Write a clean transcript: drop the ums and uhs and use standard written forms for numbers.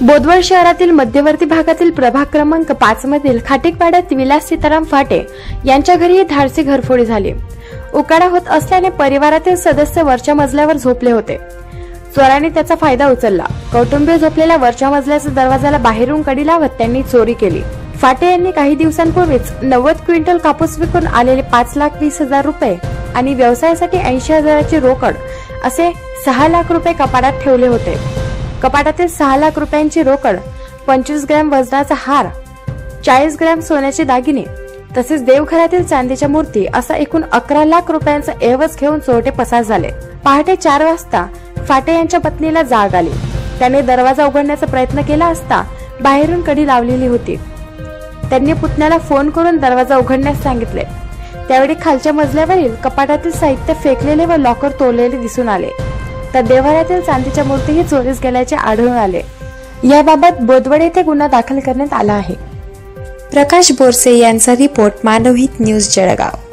बोदवड शहरातील मध्यवर्ती भागातील प्रभाग क्रमांक 5 मधील खाटीकपाड्यात विलास सीताराम फाटे यांच्या घरी धाडसी घरफोडी झाली। उकाडा होत असल्याने परिवारातील सदस्य वरच्या मजल्यावर झोपले होते। चोरांनी त्याचा फायदा उचलला। कौटुंबिक झोपलेल्या वरच्या मजल्याच्या दरवाजाला बाहेरून कडी लावत त्यांनी चोरी केली। फाटे यांनी काही दिवसांपूर्वीच 90 क्विंटल कापूस विकून आलेले 5,20,000 रुपये आणि व्यवसायासाठी 80,000ची रोकड असे 6 लाख रुपये कपाटात ठेवले होते। कपाटातील 6 लाख रुपयांची रोकड, 25 ग्रॅम वजनाचा हार, 40 ग्रॅम सोन्याचे दागिने तसेच देवघरातील चांदीच्या मूर्ती असा एकूण 11 लाख रुपयांचा ऐवज घेऊन चोरटे पसार झाले। पहाटे 4 वाजता फाटे यांच्या पत्नीला जाग आली। त्याने दरवाजा उघडण्याचा प्रयत्न केला असता बाहेरून कडी लावलेली होती। त्यांनी पुतण्याला फोन करून दरवाजा उघडण्यास सांगितले। त्यावेळी खालच्या मजल्यावरील कपाटातील साहित्य फेकलेले व लॉकर तोडलेले दिसून आले, तर देवघरातील चांदीच्या मूर्तीही चोरीस गेल्याचे आढळून आले। याबाबत बोदवड येथे गुन्हा दाखल करण्यात आला आहे। प्रकाश बोरसे यांचा रिपोर्ट, मानवहित न्यूज, जळगाव।